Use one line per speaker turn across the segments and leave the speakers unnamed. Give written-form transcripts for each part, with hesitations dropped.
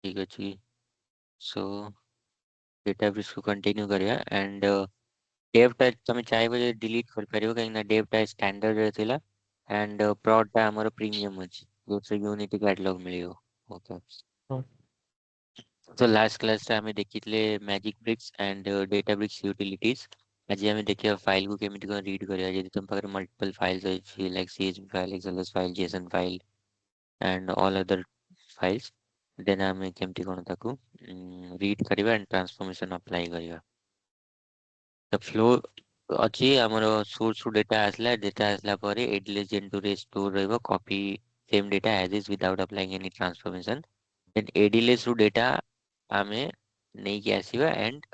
ठीक अच्छी। सो डेटाबेस को कंटिन्यू करिया एंड डेवटा तुम चाहिए डिलीट कर पारिबो कहीं डेवटा स्टैंडर्ड रहथिला एंड प्रोडटा हमर प्रीमियम अछि जो यूनिटी कैटलॉग मिलियो। ओके।
हाँ।
तो लास्ट क्लास रे हमें देखितले magic bricks and Databricks utilities. आज हमें देखिए फाइल को केमिति को रीड करिया यदि तुम पाखरे मल्टीपल फाइल्स अछि like CSV file XLS file JSON file and all other files then हमें केमिति कोन ताकू रीड करिवा एंड ट्रांसफॉर्मेशन अप्लाई करिवा। द फ्लो अच्छी हमरो सोर्स टू डेटा आसला परे एडलेस जेंटू स्टोर रहइबो copy same data as is without applying any transformation then ADLS to data आमे नहीं कि आसीबा एंड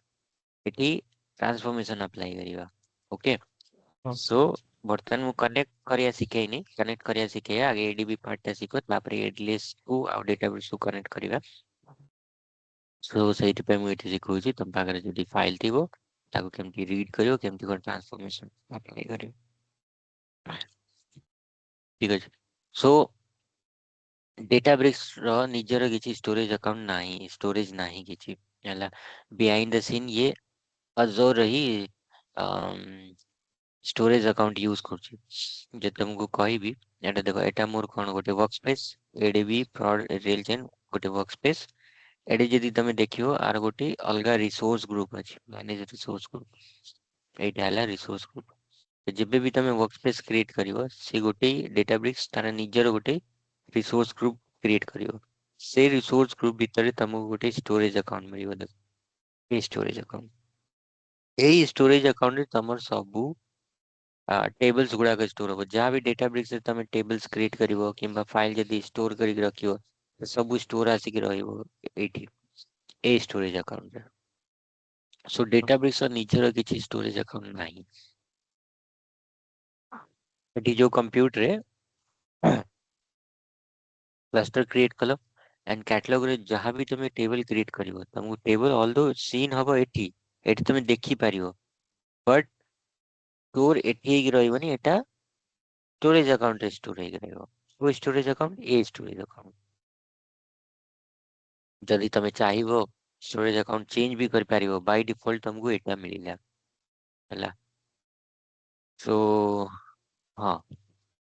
एटी ट्रांसफॉर्मेशन अप्लाई करिवा। ओके।
हाँ।
सो बर्तमान मु कनेक्ट करिया सिखेइनी कनेक्ट करिया सिखे आगे एडीबी पार्ट सिखो तापर एडलेस को आ डेटाबेस को कनेक्ट करिवा। सो ସେଇଥି ପାଇଁ ମୁଁ ଏଠି ଶିଖଉଛି ତମ ପାଖରେ ଯଦି ଫାଇଲ ଥିବ ତାକୁ କେମିତି ରିଡ୍ କରିବ କେମିତି କ'ଣ ଟ୍ରାନ୍ସଫର୍ମେସନ ଆପ୍ଲାଏ କରିବ। ଠିକ ଅଛି। ସୋ डेटाब्रिक्स ର ନିଜର କିଛି ଷ୍ଟୋରେଜ ଆକାଉଣ୍ଟ ନାହିଁ ଷ୍ଟୋରେଜ ନାହିଁ କିଛି ହେଲା ବିହାଇंड द सीन ये अजोर ही ଷ୍ଟୋରେଜ ଆକାଉଣ୍ଟ ୟୁଜ କରୁଛି ଯଦି ତମକୁ କହିବି ଏଟା ଦେଖ ଏଟା ମୋର କ'ଣ ଗୋଟେ workspace ADB fraud real chain ଗୋଟେ ୱାର୍କ स्पेस एडे जदि तमे देखियो आर गोटे अलगा रिसोर्स ग्रुप अछि मैनेज रिसोर्स ग्रुप एटा हला रिसोर्स ग्रुप जेबे भी तमे वर्क स्पेस क्रिएट करिवो से गोटे डेटाब्रिक्स तार निजर गोटे रिसोर्स ग्रुप क्रिएट करिवो से रिसोर्स ग्रुप भितर तमको गोटे स्टोरेज अकाउंट मिलिवो देखो a storage account AE storage account रे तमर सबु टेबल्स गुड़ा का स्टोर हो जहाँ भी डेटाब्रिक्स रे तमे टेबल्स क्रिएट करिवो किंबा फाइल जदि स्टोर करिक रखिवो सब स्टोर आसिक रहिवो एठी ए स्टोरेज अकाउंट रे। सो डेटाब्रिक्स निजर किछि स्टोरेज अकाउंट नाही एठी जो कंप्यूटर रे क्लस्टर क्रिएट कलो एंड कैटलॉग रे जहाँ भी तुम टेबल क्रिएट करिवो तुमको टेबल ऑल्दो सीन हबो एठी एठी तुम देखि पारिवो बट स्टोर एठी ही रहइबनी एटा स्टोरेज अकाउंट रे स्टोर हे रहइबो वो storage account a storage account जदि तुम चाहिबो स्टोरेज अकाउंट चेंज भी कर पारिवो बाय डिफॉल्ट तुमको एटा मिलिला हला। सो हाँ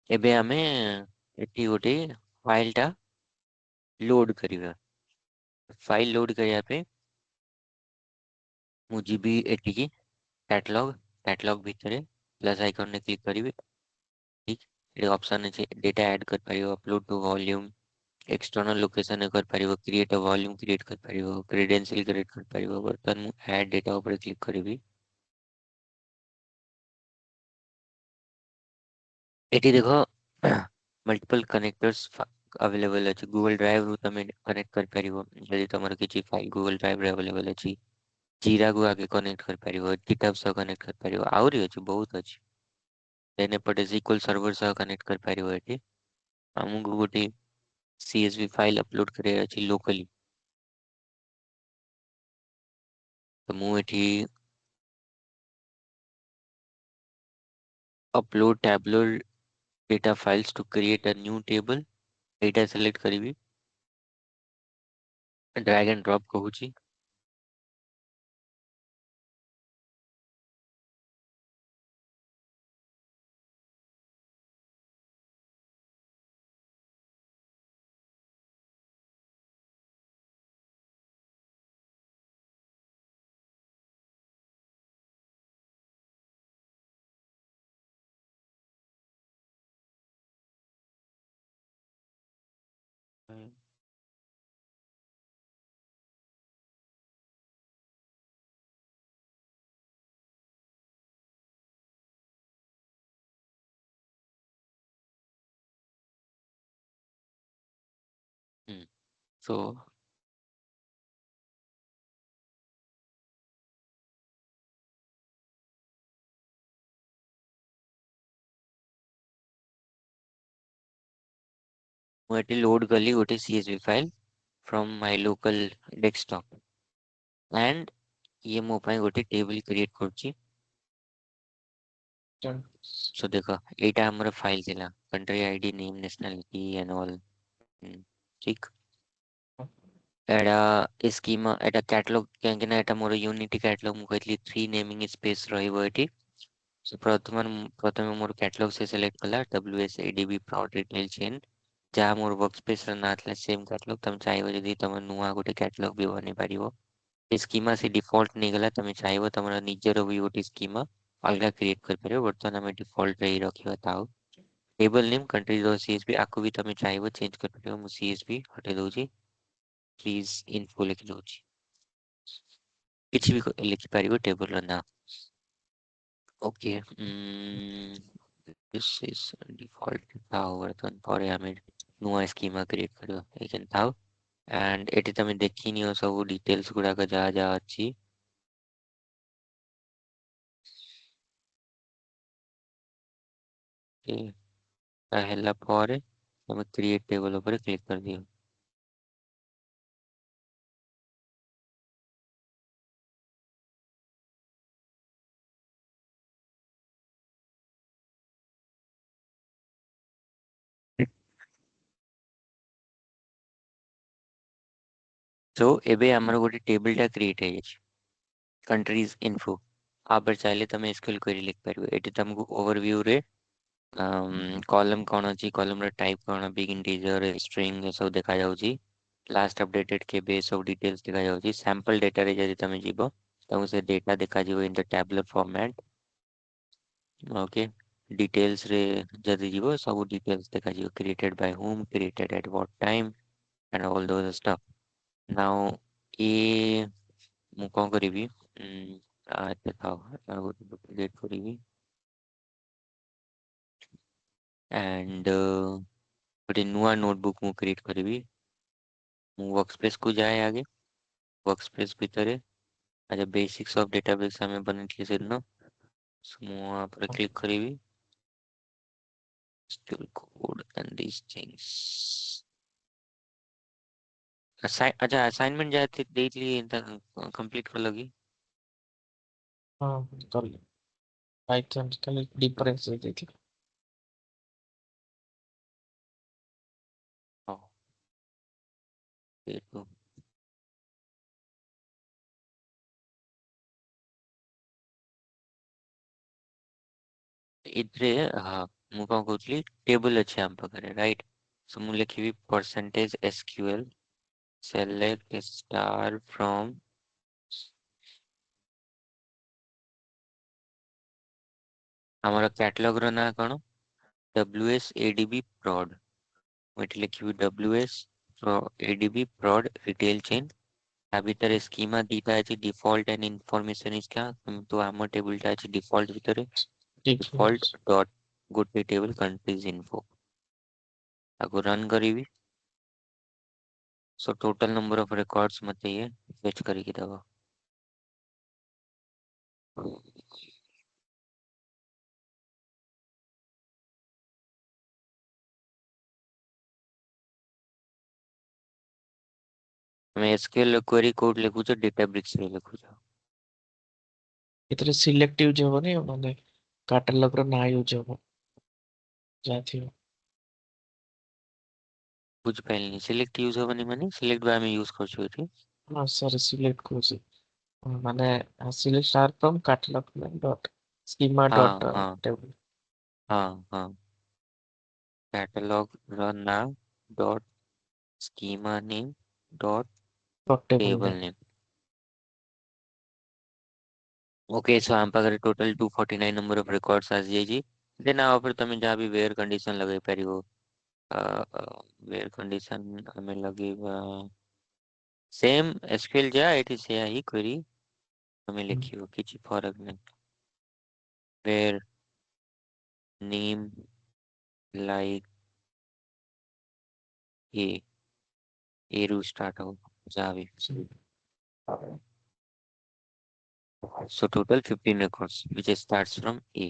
एबे हमें एठी गोटे फाइल टा लोड करिवा फाइल लोड करिया पे मु जीबी एठी कैटलॉग कैटलॉग भितर प्लस आइकन ने क्लिक करिवे ठीक ये ऑप्शन है डेटा ऐड कर पारिबो upload to volume external location कर पारिबो क्रिएट अ वॉल्यूम क्रिएट कर पारिबो क्रेडेंशियल क्रिएट कर पारिबो बर्तन मु ऐड डेटा ऊपर क्लिक करिवी एठी देखो मल्टीपल कनेक्टर्स अवेलेबल अछि गूगल ड्राइव रु तमे कनेक्ट कर पारिबो यदि तमर किछि फाइल गूगल ड्राइव रे अवेलेबल अछि जीरा को आगे कनेक्ट कर पारिबो गिटहब से कनेक्ट कर पारिबो आउरी अछि बहुत अछि देन एपटे SQL सर्वर से कनेक्ट कर पारिबो एठी हमकु गोटे CSV फाइल अपलोड करे अछि लोकली तो मु एठी upload tabular data files to create a new table data select करिवी drag and drop कहूची so ମୁଁ ଏଠି ଲୋड कली गोटे CSV file from my local desktop and ये मो ପାଇଁ गोटे टेबल क्रिएट करची सो देखो एटा हमर फाइल थिला country ID name nationality and all ठीक एटा स्कीमा एटा कैटलॉग कहीं ना एटा मोर यूनिटी कैटलॉग मु कहली 3 नेमिंग स्पेस रहइबो एठी सो प्रथम मोर कैटलॉग से सिलेक्ट कला WSADB प्राउड रिटेल चेन जहाँ मोर वर्कस्पेस ना था सेम कैटलॉग तुम चाहिए जदि तुम नुआ गोटे कैटलॉग भी बनी पारिबो स्कीमा से डिफॉल्ट नहीं गला तुम चाहिए तुम निजर भी गोटे स्कीमा अलग क्रिएट कर पारिबो बर्तमान हम डिफॉल्ट रे रखिबा ताऊ टेबल नेम कंट्री रो सीएसवी आको भी तुम चाहिए चेंज कर पारिबो मु सीएसवी हटे दोची प्लीज इनफो लिख दोची किछि भी लिखि पारिबो टेबल रो ना ओके दिस इज डिफॉल्ट ताऊ बर्तमान परे हमें नुआ स्कीमा क्रिएट करियो एजन ताऊ एंड एटी तमे देखिनियो सब डिटेल्स गुड़ाक जहाँ जहाँ अच्छी ହେଲା ପରେ ତମେ କ୍ରିଏଟ୍ ଟେବଲ ଉପରେ କ୍ଲିକ୍ କରିଦିଅ सो एबे हमर गोटे टेबल टा क्रिएट है कंट्रीज इन्फो आप पर चाहे तमे एसक्यूएल क्वेरी लिख पारिबो एटी तुमको ओवरव्यू रे कॉलम कौन अच्छी कॉलम रे टाइप कौन बिग इंटीजर स्ट्रिंग सब देखा जाउची लास्ट अपडेटेड के बे सब डिटेल्स देखा जाउची सैंपल डेटा रे जदि तमे जीवो तुमको से डेटा देखा जीवो in the tabular format okay details रे जदि जीवो सब डिटेल्स देखा जीवो created by whom created at what time and all those stuff now ये ମୁଁ କଣ କରିବି ଏତେ ଥାଉ ଆଉ ଗୋଟେ ଡୁପ୍ଲିକେଟ୍ କରିବି एंड ଗୋଟେ ନୂଆ ନୋଟବୁକ୍ ମୁଁ କ୍ରିଏଟ୍ କରିବି ମୁଁ वर्कस्पेस को जाए आगे वर्कस्पेस ଭିତରେ ଆଚ୍ଛା बेसिक्स ऑफ डेटाबेस ଆମେ ବନେଇଥିଲେ ସେଦିନ ମୁଁ यहाँ पर क्लिक କରିବି still code and these things अच्छा असाइनमेंट जाए देख लिए कंप्लीट कर लगी
हाँ कर पाइथन खाली डिफरेंस देखिए
हाँ देखो इधरे हाँ ମୁଁ କଣ କହୁଥିଲି ଟେବଲ ଅଛି ଆମ ପାଖରେ ରାଇଟ୍ ସो ମୁଁ ଲେଖିବି percentage SQL select star from ଆମର कैटलॉग ର ନାଁ କଣ WSADB prod ମୁଁ ଏଠି ଲେଖିବି WSADB prod retail chain ତା ଭିତରେ ସ୍କିମା ଦିଟା ଅଛି डिफॉल्ट एंड इनफॉरमेशन इसका तो ଆମ टेबल ଟା ଅଛି डिफॉल्ट ଭିତରେ डिफॉल्ट
डिफरेंस
डॉट गोटे टेबल कंट्रीज इन्फो ताको रन करीबी so total number of records मते ये फेच करिकी दबो मैं एसक्यूएल क्वेरी कोड लिखुछ डेटाब्रिक्स रे लिखुछ
ଏଥିରେ ସିଲେକ୍ଟ ୟୁଜ ହବନି ମାନେ କାଟାଲଗ ର ନାଁ ୟୁଜ ହବ ଯାହା ଥିବ
बुझ पाइलनी सिलेक्ट यूज हबनी माने सिलेक्ट बा में यूज करछु एठी
ହଁ ସରି सिलेक्ट କରୁଛି ମାନେ select star from catalog dot schema
हाँ
डॉट
हाँ
टेबल
हाँ हाँ कैटलॉग र नाम dot schema name dot
dot table
table
name
name okay so हम पाखरे टोटल 249 नंबर ऑफ रिकॉर्ड्स आसी जाइजी देन आ ऊपर तमे जहाँ भी वेयर कंडीशन लगे परिबो वेयर कंडीशन हमें लगेगा सेम एसक्यूएल जा एठी से ही क्वेरी हमें लिखियो किछि फरक नहीं वेयर नेम लाइक ए रू स्टार्ट हो Xavi so total 15 records which starts from A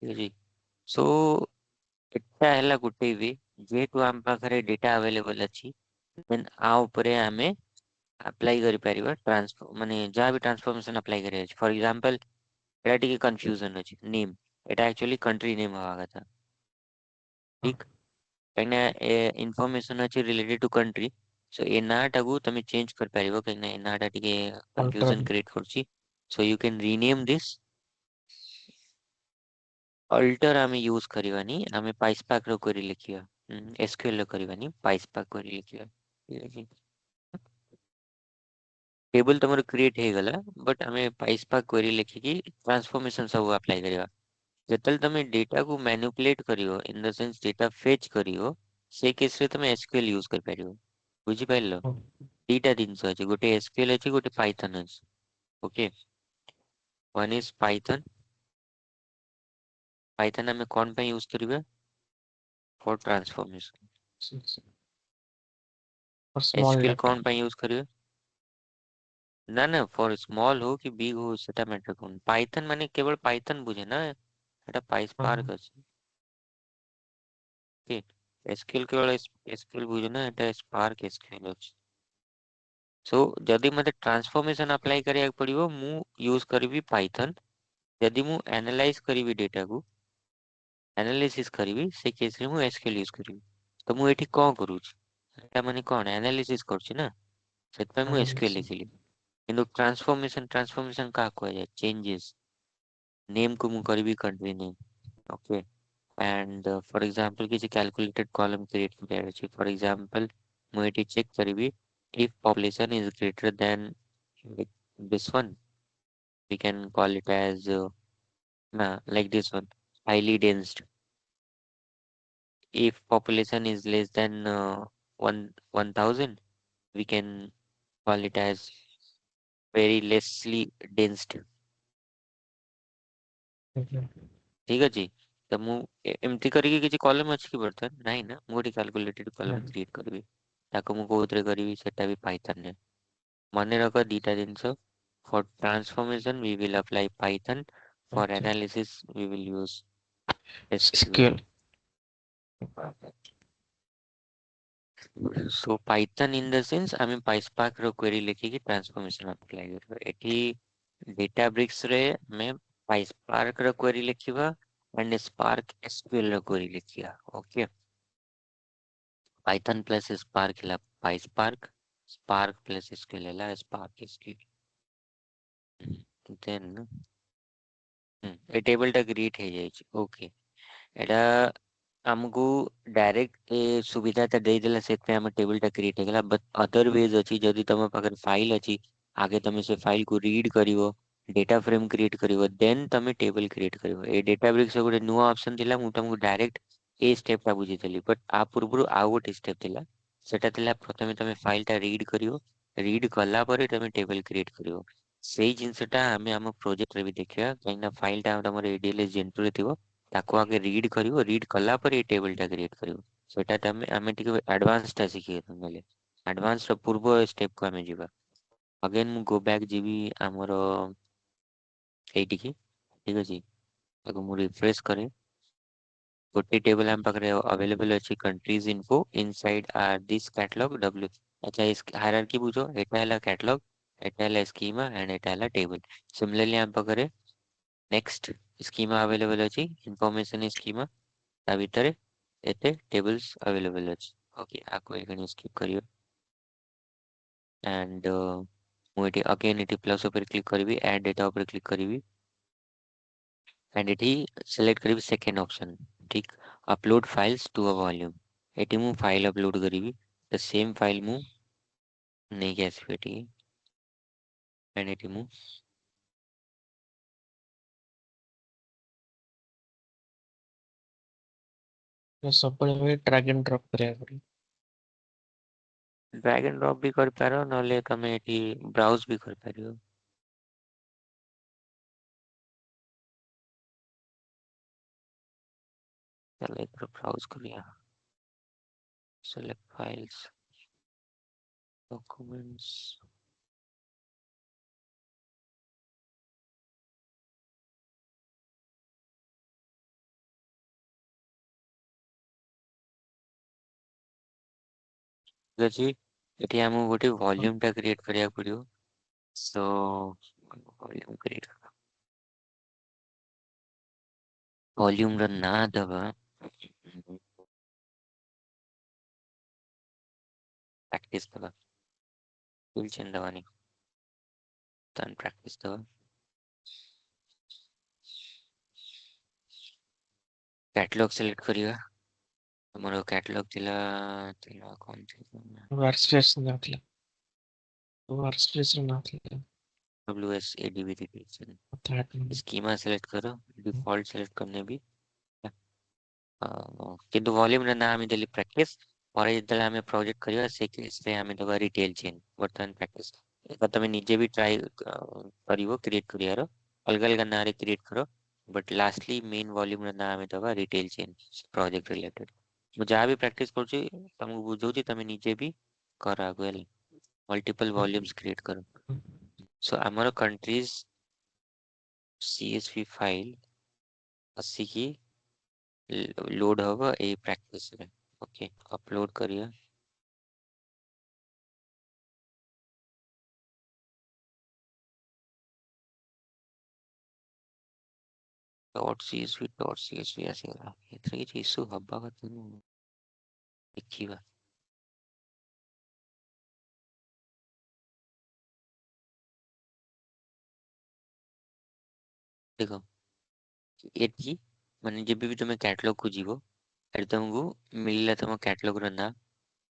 ठीक है जी so एटा हैला गुटे वे जेतु आम पाखरे डेटा अवेलेबल अछि देन आ ऊपरे आमे अप्लाई करि परिबा ट्रांसफर माने जहाँ भी ट्रांसफॉर्मेशन अप्लाई करे अछि फॉर एग्जांपल एटा टिके कंफ्यूजन अछि नेम एटा एक्चुअली कंट्री नेम हवा कथा ठीक कहीं इनफॉरमेशन अच्छी रिलेटेड टू कंट्री सो ए नाटा को तमे चेंज कर पारिबो कहीं ए नाटा टिके कंफ्यूजन
अल्टर
क्रिएट करछि so you can rename this alter आमे यूज करबानी आमे पाइसपाक रो क्वेरी लिखिया एसक्यूएल रो करबानी पाइसपाक क्वेरी लिखिया टेबल तमरो क्रिएट हे गला बट आमे पाइसपाक क्वेरी लिखिकी ट्रांसफॉर्मेशन सब अप्लाई करबा जेतल तमे डेटा को मैनिपुलेट करियो इन द सेंस डेटा फेच करियो से केस रे तमे एसक्यूएल यूज कर पारियो बुझी पाइलो दीटा जिनस अछि गोटे एसक्यूएल अछि गोटे पाइथन अछि okay one is Python Python आमे कोन पे यूज करिवे फॉर ट्रांसफॉर्मेशन
और स्मॉल
एसक्यूएल
डाटा
कोन पे यूज करिवे ना ना फॉर स्मॉल हो कि बिग हो सेटा मैटर कोन पाइथन माने केवल पाइथन बुझे ना एटा पाइसपार्क अछि ओके एसक्यूएल केवल एसक्यूएल बुझे ना एटा स्पार्क एसक्यूएल अछि सो जदि मते ट्रांसफॉर्मेशन अप्लाई करिया पड़िबो मु यूज करबी पाइथन यदि मु एनालाइज करबी डेटा को एनालिसिस करबी से केस रे मु एसक्यूएल यूज करबी तो मु एठी कोन करू एटा माने कोन एनालिसिस करछि ना सेत पे मु एसक्यूएल लिखिली किंतु ट्रांसफॉर्मेशन का कोइ जाय चेंजेस नेम को मु करबी country name okay and for example किसी calculated column create करार अछि for example मु एठी चेक करबी if population is greater than like this one we can call it as like this one highly dense if population is less than 1000 we can call it as very lessly dense ठीक अछि त मु एमती करिके किछि column अछि कि बर्तन नाही ना मु गोटे कैलकुलेटेड कॉलम क्रिएट करबी ताको मु कोउतरे करबी सेटा भी पाइथन रे मने रख दीटा जिंस for transformation we will apply Python for analysis we will use SQL
SQL
so Python in the sense आमे पाइसपार्क रो क्वेरी लिखिकी ट्रांसफॉर्मेशन अप्लाई करबो एठी डेटाब्रिक्स रे में पाइसपार्क रो क्वेरी लिखिबा एंड स्पार्क एसक्यूएल रो क्वेरी लिखिया ओके पाइथन प्लस स्पार्क ला पाइसपार्क स्पार्क प्लस एसक्यूएल ला स्पार्क एसक्यूएल देन ए टेबल टा क्रिएट हे जाय छै ओके एटा हमको डायरेक्ट सुविधा तो दे देला से हम टेबल टा क्रिएट हे गेला बट अदर वेज अछि जदि तुम पाखर फाइल अछि आगे तुम से फाइल को रीड करिवो डेटा फ्रेम क्रिएट करिवो देन तुम टेबल क्रिएट करिवो ए डेटाब्रिक्स गोटे नुवा ऑप्शन थिला मु तुमको डायरेक्ट ए स्टेप टा बुझी देली बट आ पूर्व आ गोटे स्टेप थिला सेटा थिला प्रथमे तुम फाइल टा रीड करिवो रीड कला परे तुम टेबल क्रिएट करिवो सेही जिंसटा हमें हम प्रोजेक्ट रे भी देखिया कहीं फाइल टा हमर एडीएलएस जेंटू रे थिवो ताको आगे रीड करिवो रीड कला पर ये टेबल टा क्रिएट करिवो सेटा तमे हमें टिके एडवांस टा सिखिए तमेले एडवांस रो पूर्व स्टेप को हमें जीवा अगेन मु गो बैक जीवी हमरो एठी की ठीक अछि ताको मु रिफ्रेश करे गोटे टेबल हम पकरे अवेलेबल अछि countries info inside are this catalog W अच्छा इस हायरार्की बुझो एटा हला कैटलॉग एटा हला स्कीमा एंड एटा हला टेबल सिमिलरली हम पकरे नेक्स्ट स्कीमा अवेलेबल अछि इन्फॉर्मेशन स्कीमा ता भितर एते टेबल्स अवेलेबल अछि ओके आको एखने स्किप करियो एंड मु एटी अगेन एटी प्लस ऊपर क्लिक करबी ऐड डेटा ऊपर क्लिक करबी एंड एटी सिलेक्ट करबी सेकंड ऑप्शन ठीक upload files to a volume एटी मु फाइल अपलोड करबी द सेम फाइल मु नहीं कैसे एटी एंड एटी मु
सब ड्रैग एंड ड्रॉप करिया पड़ी
ड्रैग एंड ड्रॉप भी कर पारो नले तमे एटी ब्राउज भी कर पारियो चलो एक ब्राउज करिया select files documents अछि एटी हमु गोटे वॉल्यूम टा क्रिएट करिया पड़ियो सो वॉल्यूम क्रिएट वॉल्यूम रा ना दबा practice दबा tool chain दबानी then practice दबा catalog select करिएगा हमारा catalog थिला थिला कौन थी
वर्कस्पेस नाथले वर्कस्पेस नाथले
WS ADB details
third
schema select करो default select करने भी କିନ୍ତୁ ଭଲ୍ୟୁମ୍ ରେ ନା ଆମେ ଦେଲି ପ୍ରାକ୍ଟିସ୍ ପରେ ଯେତେବେଳେ ଆମେ ପ୍ରୋଜେକ୍ଟ କରିବା ସେ କେସରେ ଆମେ ଦେବା ରିଟେଲ ଚେନ୍ ବର୍ତ୍ତମାନ ପ୍ରାକ୍ଟିସ୍ ଏଟା ତମେ ନିଜେ ବି ଟ୍ରାଏ କରିବ କ୍ରିଏଟ୍ କରିବାର ଅଲଗା ଅଲଗା ନାଁରେ କ୍ରିଏଟ୍ କର ବଟ୍ ଲାଷ୍ଟଲି ମେନ୍ ଭଲ୍ୟୁମ୍ ର ନାଁ ଆମେ ଦେବା ରିଟେଲ ଚେନ୍ ପ୍ରୋଜେକ୍ଟ ରିଲେଟେଡ୍ ମୁଁ ଯାହା ବି ପ୍ରାକ୍ଟିସ୍ କରୁଛି ତମକୁ ବୁଝଉଛି ତମେ ନିଜେ ବି କର ଆଗ ହେଲା ମଲ୍ଟିପଲ ଭଲ୍ୟୁମ୍ସ କ୍ରିଏଟ୍ କର ସୋ ଆମର कंट्रीज CSV फाइल ଆସିକି लोड होगा ए प्रैक्टिस में ओके अपलोड करिए .csv ଆସିଗଲା ଏଥିରେ କିଛି ଇସ୍ୟୁ ହବା କଥା ନୁହଁ ଦେଖିବା ଦେଖ ଏଠି ମାନେ ଯେବେ ବି ତମେ କ୍ୟାଟଲଗ କୁ ଯିବ ଏଠି ତମକୁ ମିଳିଲା ତମ କ୍ୟାଟଲଗ ର ନାଁ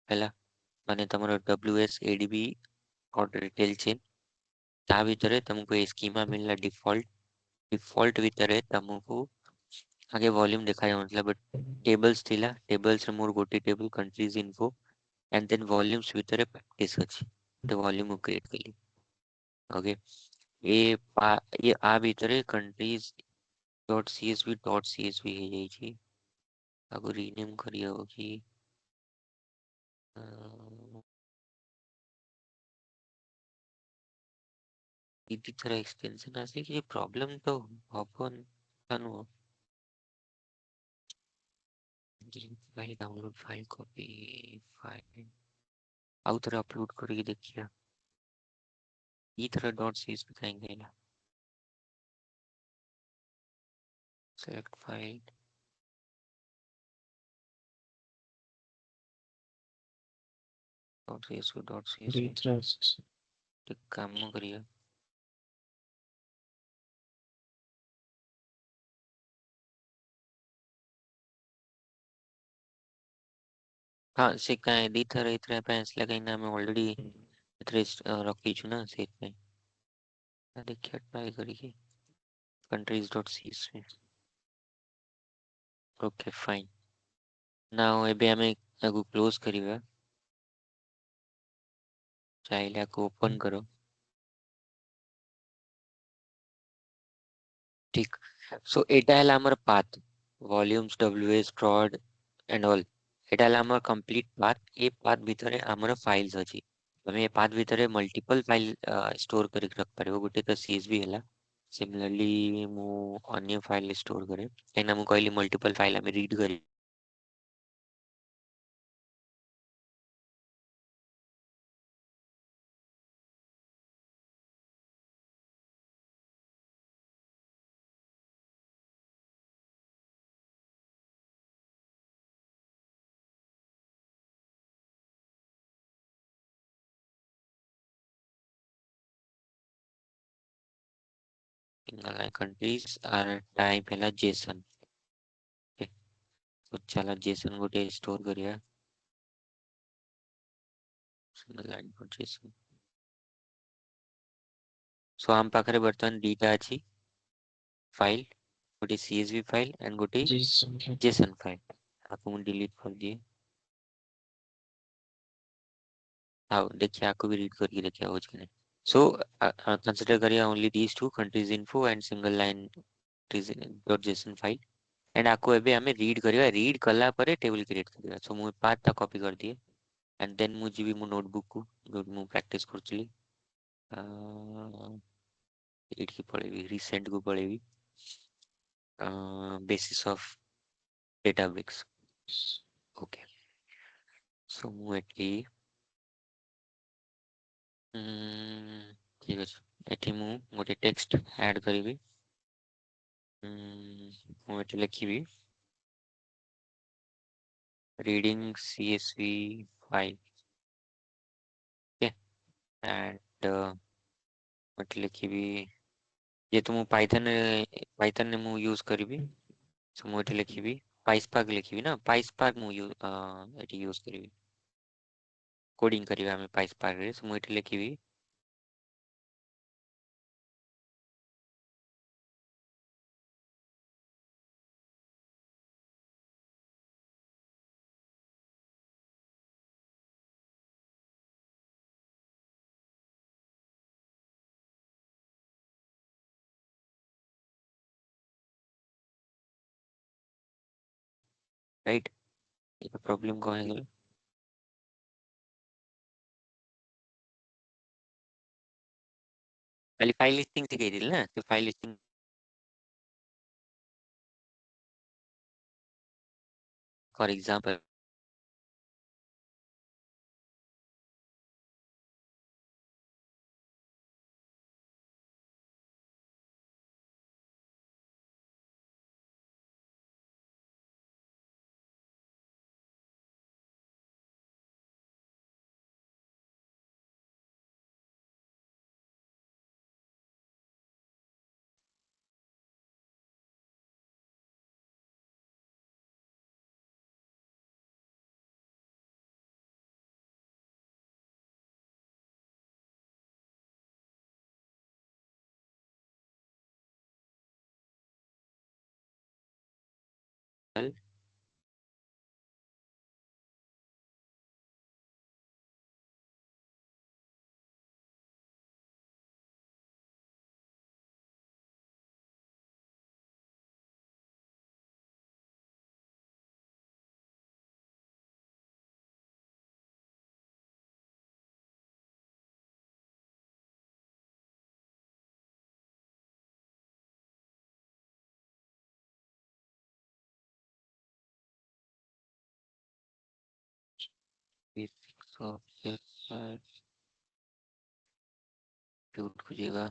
ହେଲା ମାନେ ତମର WS ADB और रिटेल चेन ତା ଭିତରେ ତମକୁ ଏ ସ୍କିମା ମିଳିଲା डिफॉल्ट ଭିତରେ ତମକୁ आगे वॉल्यूम देखा जाउनଥିଲା बट टेबल्स थिला टेबल्स रे मोर गोटे table countries info and then volumes ଭିତରେ practice ଅଛି ଗୋଟେ वॉल्यूम ମୁଁ क्रिएट कली ओके ये ये आ ଭିତରେ कंट्रीज .csv ହେଇଯାଇଛି ତାକୁ ରିନେମ୍ କରିହବ କି ଦି ଥର ଏକ୍ସଟେନସନ ଆସିଲେ କିଛି ପ୍ରୋବ୍ଲେମ ତ ହବନି ତା ନୁହଁ file download file copy file आउ ଥରେ अपलोड କରିକି ଦେଖିବା ई थर .csv କାହିଁକି ହେଲା select file .csv
रिट्रेस्ट
ଟିକେ କାମ କରିବା हाँ से କାଇଁ ଦି ଥର ଏଇଥିରେ ପାଇଁ ଆସିଲା କାହିଁକି ନା ଆମେ ଅଲରେଡି ଏଥିରେ ରଖିଛୁ ନା ସେଇଥିପାଇଁ ଦେଖିବା ଟ୍ରାଏ କରିକି countries.csv ओके फाइन नाउ ଏବେ ଆମେ ତାକୁ କ୍ଲୋଜ କରିବା ଚାହିଁଲେ ଆକୁ ଓପନ କର ठीक सो एटा है हमर path volumes WS prod and all एटा है हमर कंप्लीट पाथ ए पाथ भितरे हमर फाइल्स अछि तमे ए पाथ भितरे मल्टीपल फाइल स्टोर करि रख परबो गुटे त CSV हैला सिमिलरली मु अन्य फाइल स्टोर करे एना मु कहली मल्टीपल फाइल हम रीड करी सिंगल कंट्रीज आर टाइप हैला जेसन तो चला जेसन गुटे स्टोर करिया सिंगल लाइन पर जेसन सो हम पाखरे बर्तमान दीटा अछि फाइल गोटे CSV फाइल एंड गोटे
जीसन
जेसन फाइल आपको मैं डिलीट कर दिए हाँ देखिए आपको भी रीड करके देखिए हो कि नहीं सो कंसिडर करिए only these two countries info and single line dot JSON file and आपको एबे हमें रीड करिया रीड कला परे टेबल क्रिएट करिया सो मु पाथ ता कॉपी कर दिए एंड देन मु जीबी मु नोटबुक को जो मु प्रैक्टिस करछली रीड की पड़ेगी रिसेंट को पड़ेगी basis of Databricks okay so मु एटी ठीक अछि एठी मु गोटे टेक्स्ट ऐड करिवि मु एठी लिखिबि रीडिंग CSV फाइल एंड मत लिखिबी ये तो मु पाइथन ने मु यूज करिबी सो मु एठी लिखिबी पाइस्पार्क लिखिबी ना पाइस्पार्क मु एठी यूज करिबी कोडिंग करिबा हम पाइस्पार्क रे सो मु एठी लिखिबी राइट ये प्रॉब्लम कौन है गेलो खाली फाइल लिस्टिंग से कही ना तो फाइल लिस्टिंग फॉर एग्जांपल क्यूट खोजेगा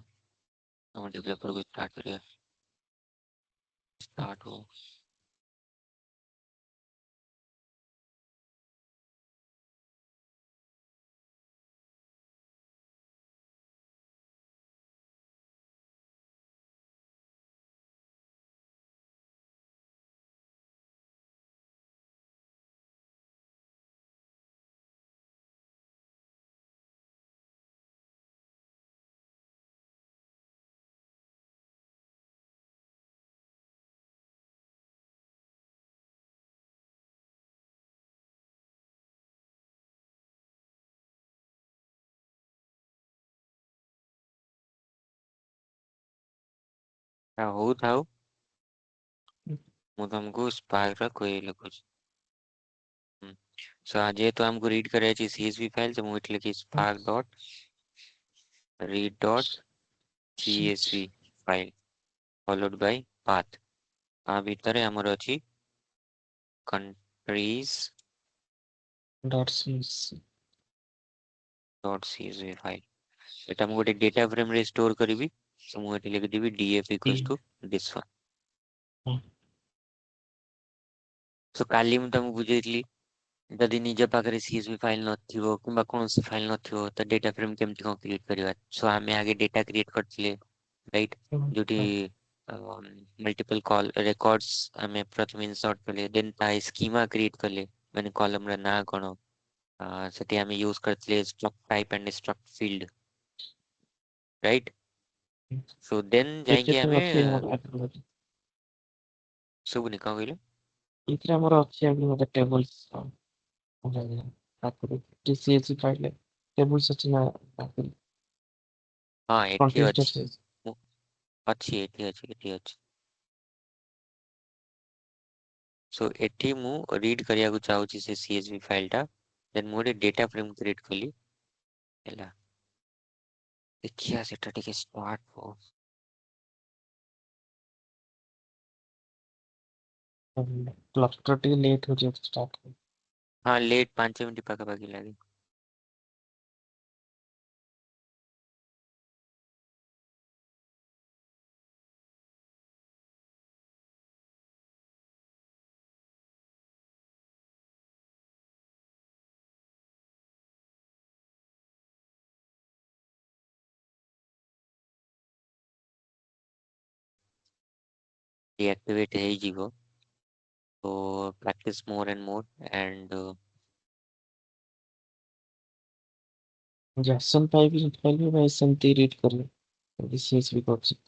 हम डेवलपर को स्टार्ट करेगा स्टार्ट हो हो थाउ ମୁଁ ତମକୁ ସ୍ପାର୍କ ର କହିଲି कुछ सो आज ये तो हमको रीड करायची CSV फाइल तो ମୁଁ ଏଠି ଲେଖି spark dot read dot CSV file followed by path आ ଭିତରେ ଆମର ଅଛି countries
dot C
dot CSV file ଏଟା ମୁଁ ଗୋଟେ ଡେଟା ଫ୍ରେମ ରେ ଷ୍ଟୋର କରିବି so ମୁଁ ଏଠି ଲେଖିଦେବି df equals to this one so କାଲି ମୁଁ ତମକୁ ବୁଝେଇଥିଲି ଯଦି ନିଜ ପାଖରେ CSV फाइल नथिबो किंबा कोनोसी फाइल नथिबो त डेटा फ्रेम केमति कोन क्रिएट करबा सो हमें आगे डेटा क्रिएट करथिले राइट जोटी मल्टीपल कॉल रिकॉर्ड्स हमें प्रथम इंसर्ट कले देन ता स्कीमा क्रिएट कले माने कॉलम रा ना कोन सेठी हमें यूज करथिले struct type and struct field right so then
ଏଠି
जाएंगे
ତ ଅଛି
हमें
ଆମର ଆଗରୁ
सब निकाल गए
ଏଥିରେ ଆମର ଅଛି ଆଗରୁ ଗୋଟେ ଟେବଲ୍ସ ତାକୁ TCS ଫାଇଲ ଟେବଲ୍ସ ଅଛି ନା ତାକୁ
हाँ एठी
କଣ୍ଟେକ୍ସଟ
अछि
ଅଛି
मु- अछि एठी अछि सो एठी मु रीड करिया को चाहूची से CSV फाइल टा देन मोरे डेटा फ्रेम क्रिएट कली ହେଲା ଦେଖିଆ ସେଟା ଟିକେ ସ୍ଟାର୍ଟ हो
କ୍ଲଷ୍ଟର ଟିକେ ଲେଟ୍ ହଉଛି ଷ୍ଟାର୍ଟ
हाँ लेट 5 मिनट पाखापाखि लगे deactivate ହେଇଯିବ। तो practice more and more and
JSON file ବି ଭାଇ ସେମିତି ରିଡ୍ କରିବେ CSV କରୁଛି।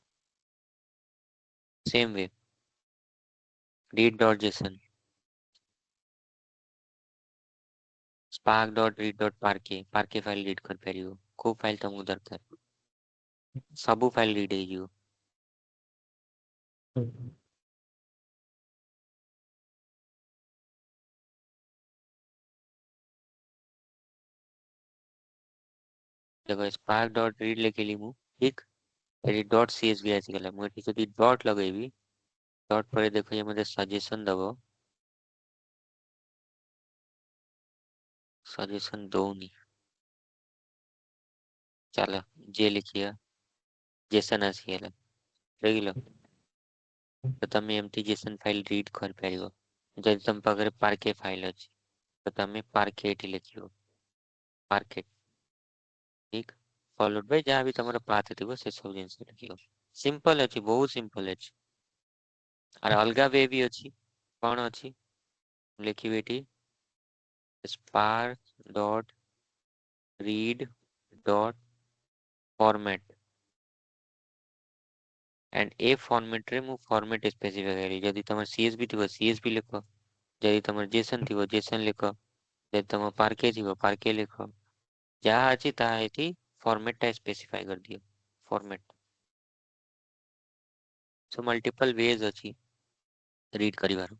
same way read.json spark.read.parquet parquet file read कर परियो को फाइल तुमको दरकार सबू फाइल रीड ହେଇଯିବ।
हम्म,
देखो spark डॉट रीड लेखेली मु ठीक एटी डॉट सीएसवी आसीगला मु एटी जदी डॉट लगेबी डॉट पर देखो ये मते सजेशन दबो सजेशन दौनी चलो जे लिखिया जेसन आसीगला रगिलो तो तमे एमटी जेसन फाइल रीड कर परियो जदी तम पाखरे पार्के फाइल अछि तो तमे पार्के एटी लिखियो पार्के ठीक फॉलोड बाय जहाँ भी तमरो पाथ थिबो से सब जिंस लिखियो सिंपल अछि बहुत सिंपल अछि और अलगा वे भी अछि कोन अछि लिखिबे एटी spark dot read dot format and ए फॉर्मेट रे मु फॉर्मेट स्पेसिफाई करी जदी तमर सीएसवी थिबो सीएसवी लिखो जदी तमर जेसन थिबो जेसन लिखो जदी तमर पार्के थिबो पार्के लिखो जहाँ अछि ताहा एठी फॉर्मेट टा स्पेसिफाई कर दियो फॉर्मेट सो मल्टीपल वेज अछि रीड करिवार।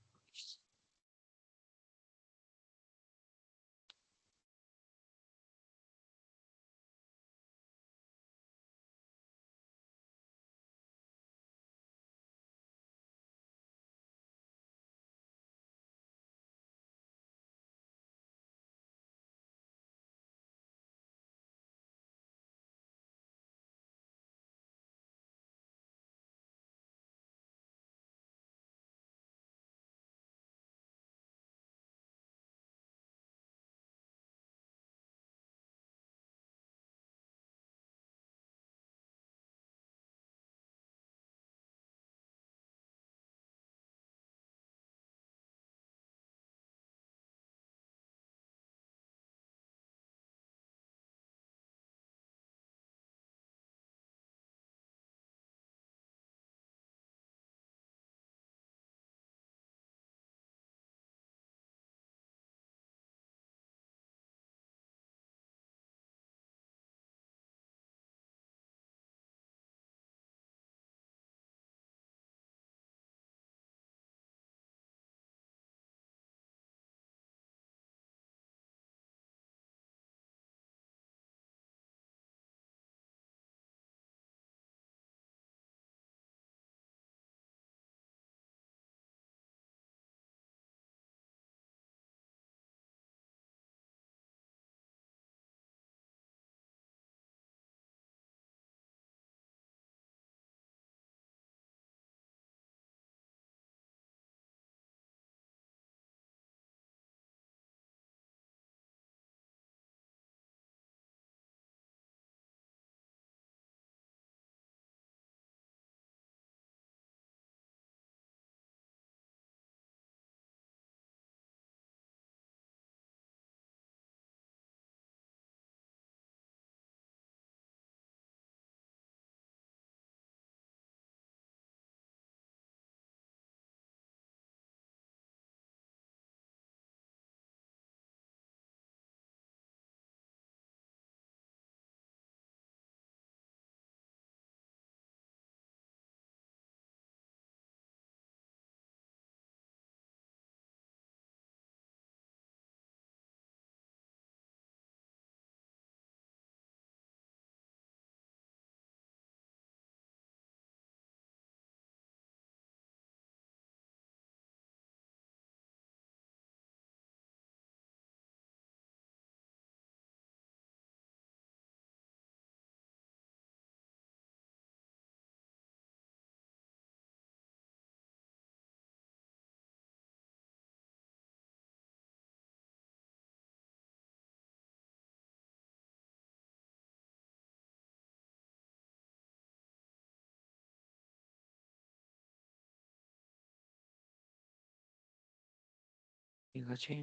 ठीक अच्छे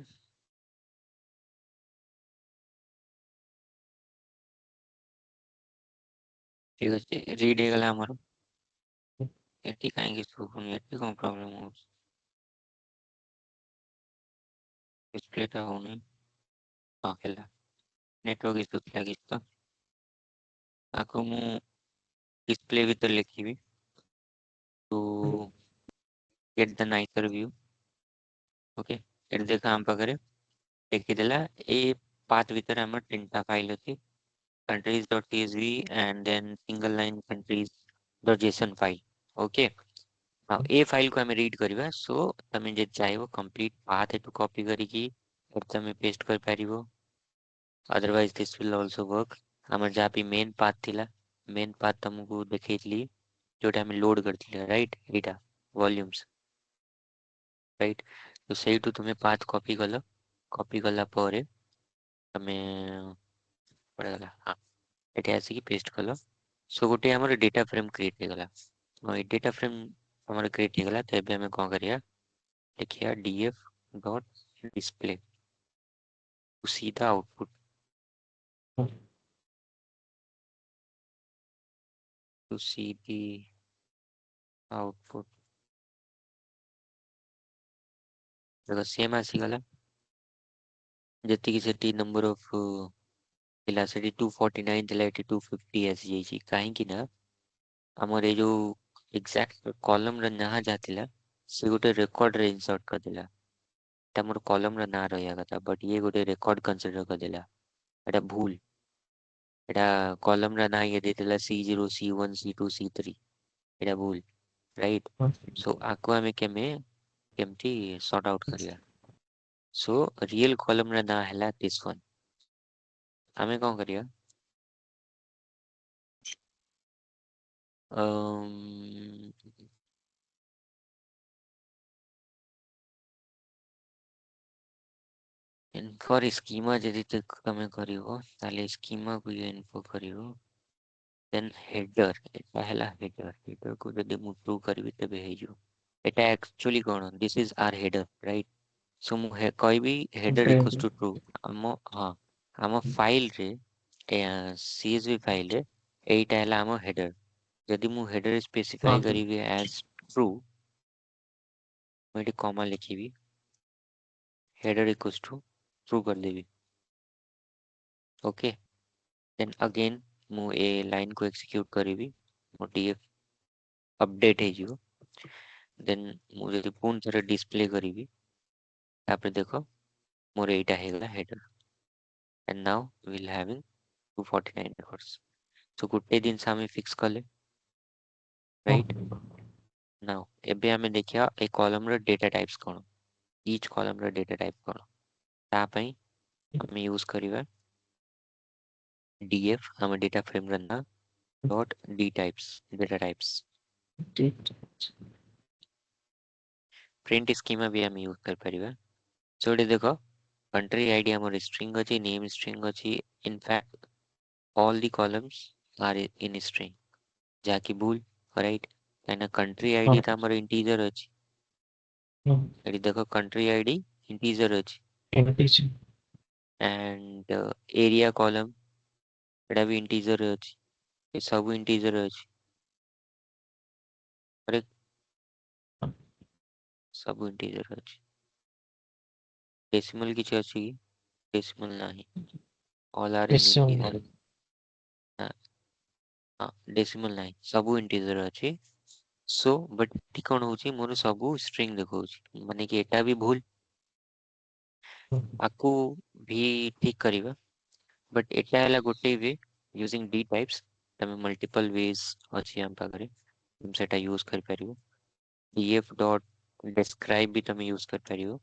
ठीक अच्छे रीड ହେଇଗଲା ଆମର ଏଠି କାହିଁକି ଶୁଭୁନି ଏଠି କଣ ପ୍ରୋବ୍ଲେମ ହଉଛି ଡିସପ୍ଲେଟା ହଉନି ହଁ ହେଲା ନେଟୱାର୍କ ଇସୁ ଥିଲା କିଛି ତ ଆକୁ ମୁଁ ଡିସପ୍ଲେ ଭିତରେ ଲେଖିବି ଟୁ ଗେଟ୍ ଦ ନାଇସର व्यू ओके ଏଠି ଦେଖ ଆମ ପାଖରେ ଦେଖିଦେଲା ଏ ପାଥ ଭିତରେ ଆମର ତିନିଟା ଫାଇଲ ଅଛି countries.tsv and then single line countries.json file okay हाँ ए फाइल को हमें रीड करवा सो तमें जे चाहिए कंप्लीट पाथ एटू कॉपी करिकी और तमें पेस्ट कर पारिबो otherwise this will also work हमर जहाँ भी मेन पाथ थिला मेन पाथ तुमको देखैतली जोटा हम लोड करथिले राइट एटा वॉल्यूम्स राइट तो ସେଇଠୁ ତୁମେ ପାଥ କପି କଲା ପରେ ତମେ ପଳେଇଗଲା ହଁ ଏଠି ଆସିକି ପେଷ୍ଟ କଲ सो गोटे हमर डेटा फ्रेम क्रिएट ହେଇଗଲା ହଁ ଏ डेटा फ्रेम हमर क्रिएट ହେଇଗला तो ଏବେ ଆମେ कौन करिया लिखिया df dot display to see the output to see the output देखो सेम आसीगला ଯେତିକି ସେଠି नंबर ऑफ थिला सेठी 249 थिला एठी 250 आसी जाइछि काहेकि ना हमर ए जो एग्जैक्ट कॉलम र ना जाथिला से गोटे रेकॉर्ड रे इंसर्ट कर देला ता मोर कॉलम र ना रहया कथा बट ये गोटे रेकॉर्ड कंसीडर कर देला एटा भूल एटा कॉलम रा ना ये देथिला C0 C1 C2 C3 एटा भूल राइट सो आको हमें केमती सॉर्ट आउट करिया सो रियल कॉलम रा ना हैला दिस वन हमें कौन करिया इनफर स्कीमा यदि तक तमें करियो ताले स्कीमा को ये इन्फो करियो देन हेडर एटा हैला हेडर को यदि मु ट्रू करबी तबे हेजो एटा एक्चुअली कोन this is our header right so मु कहबी हेडर इक्वल्स टू ट्रू हम हाँ हम फाइल रे csv फाइल रे एटा हैला हम हेडर यदि मु हेडर स्पेसिफाई करिबी एज ट्रू मैं कॉमा लिखिबी हेडर इक्वल्स टू ट्रू कर देबी ओके देन अगेन मु ए लाइन को एक्सिक्यूट करिबी मो df अपडेट हे जिवो देन मु जदि पुन थरे डिस्प्ले करिबी तापर देखो मोर एटा हेगला header and now we will having 249 records so गुटे दिन से हमें फिक्स कले राइट नाउ एबे हमें देखिया ए कॉलम रो डेटा टाइप्स कोन ईच कॉलम रो डेटा टाइप कोन ता पई हमें यूज करिवा df हम डेटा फ्रेम रना dot d types data types print schema भी हम यूज कर परिवा सो एटे देखो कंट्री आईडी हमर स्ट्रिंग अछि नेम स्ट्रिंग अछि in fact all the columns are in string जाकी भूल राइट एंड कंट्री आईडी त हमर इंटीजर अछि एटी देखो कंट्री आईडी इंटीजर अछि एंड एरिया कॉलम एटा भी इंटीजर अछि ये सब इंटीजर अछि करेक्ट सब इंटीजर अछि डेसिमल किछ अछि डेसिमल नाही ऑल आर इन इंटीजर हाँ डेसिमल नाही सब इंटीजर अछि सो बट टी कोन होची मोर सब स्ट्रिंग देखौची माने कि एटा भी भूल आकू भी ठीक करिवा बट एटा हैला गोटे वे यूजिंग d टाइप्स तमे मल्टीपल वेज अछि हम पाखरे तुम सेटा यूज कर परिबो df डॉट डिस्क्राइब भी तमे यूज कर परिबो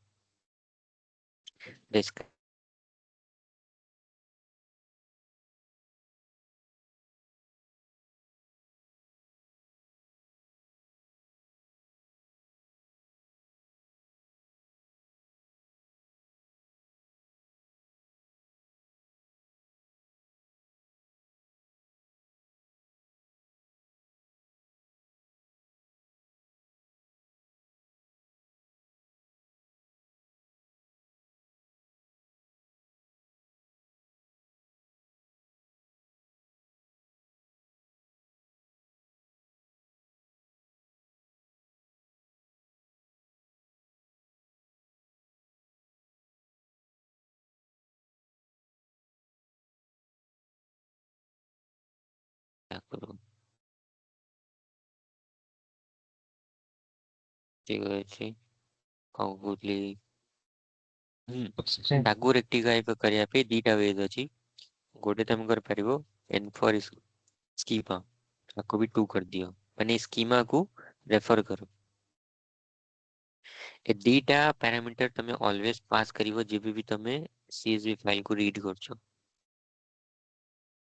ଠିକ ଅଛି କଣ କହୁଥିଲି
String.
ତାକୁ ରେକ୍ଟିଫାଇ କରିବା ପାଇଁ ଦିଟା ୱେଜ୍ ଅଛି ଗୋଟେ ତମେ କରିପାରିବ n ଫର୍ ସ୍କିମା ତାକୁ ବି 2 କରିଦିଅ ମାନେ ସ୍କିମା କୁ ରେଫର କର ଏ ଦିଟା पैरामीटर तमे ऑलवेज पास करिवो जेबे भी तमे CSV फाइल को रीड करछो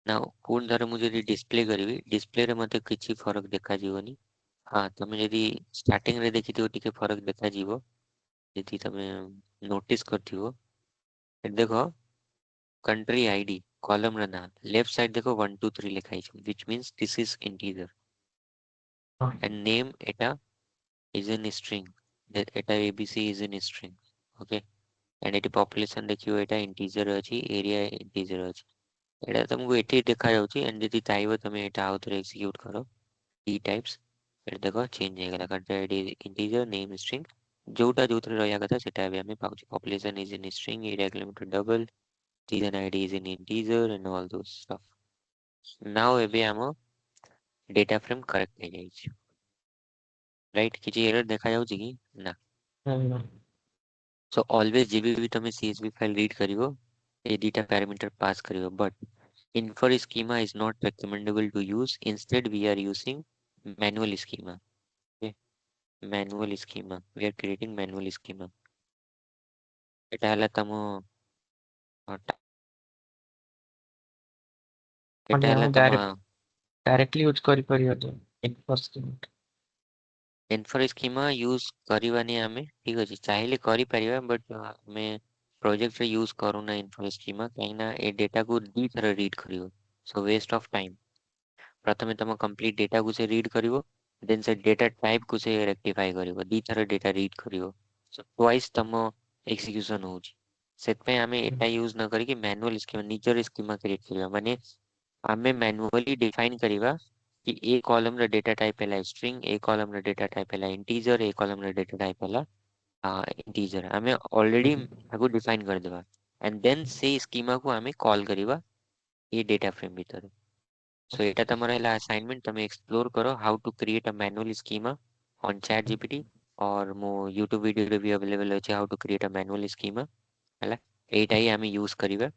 ना कोन धर मु जदी डिस्प्ले करिवि डिस्प्ले रे मते किछि फरक देखा जीवनी हां तमे जदी स्टार्टिंग रे देखिथियो टिके फरक देखा जीवो जदी तमे नोटिस करथिवो ए देखो कंट्री आईडी कॉलम रे ना लेफ्ट साइड देखो 1 2 3 लिखाई छै which means this is integer and name Etah is in string that eta abc is in string okay and eighty population देखियो एटा integer अछि area integer अछि एटा तुमको एठी देखा जाउची एंड जदी चाहबो तमे एटा आउट रे एक्जीक्यूट करो ई टाइप्स एटा देखो चेंज हे गेला country ID integer name string जोटा जोथरे रहया कथा सेटा भी हमें पाउची population is in string area kilometer double season id is in integer and all those stuff now एबे हम डेटा फ्रेम करेक्ट हे जाई छी राइट किछि एरर देखा जाउची कि ना
No.
सो ऑलवेज जेबी भी तमे CSV फाइल रीड करिवो ए दुटा पैरामीटर पास करिवो but infer schema is not recommendable to use instead we are using manual schema okay manual schema we are creating manual schema एटा हला तमो एटा
ମାନେ
हला
ଆମେ
तम
डायरेक्टली यूज କରିପାରିବା ତ इनफॉर
infer schema यूज करिवानी हमें ठीक अछि चाहिले करि परिबा बट हमें प्रोजेक्ट रे यूज करूना infer schema काइना ए डेटा को दी तरह रीड करिवो सो वेस्ट ऑफ टाइम प्रथमे तम कंप्लीट डेटा को से रीड करिवो देन से डेटा टाइप को से रेक्टिफाई करिवो दी तरह डेटा रीड करिवो सो ट्वाइस तम एक्जीक्यूशन होची सेट पे हमें एटा यूज न करी कि मैनुअल स्कीमा निजर स्कीमा क्रिएट करिवा माने हमें मैनुअली डिफाइन करिवा कि ए कॉलम रे डेटा टाइप हैला स्ट्रिंग ए कॉलम रे डेटा टाइप हैला इंटीजर ए कॉलम रे डेटा टाइप हैला इंटीजर हमें ऑलरेडी आगु डिफाइन कर देबा एंड देन से स्कीमा को हमें कॉल करिवा ये डेटा फ्रेम भीतर सो एटा तमरा हैला असाइनमेंट तमे एक्सप्लोर करो how to create a manual schema on ChatGPT और मो YouTube वीडियो रे भी अवेलेबल अछि how to create a manual schema हैला एटा ही हमें यूज करिवा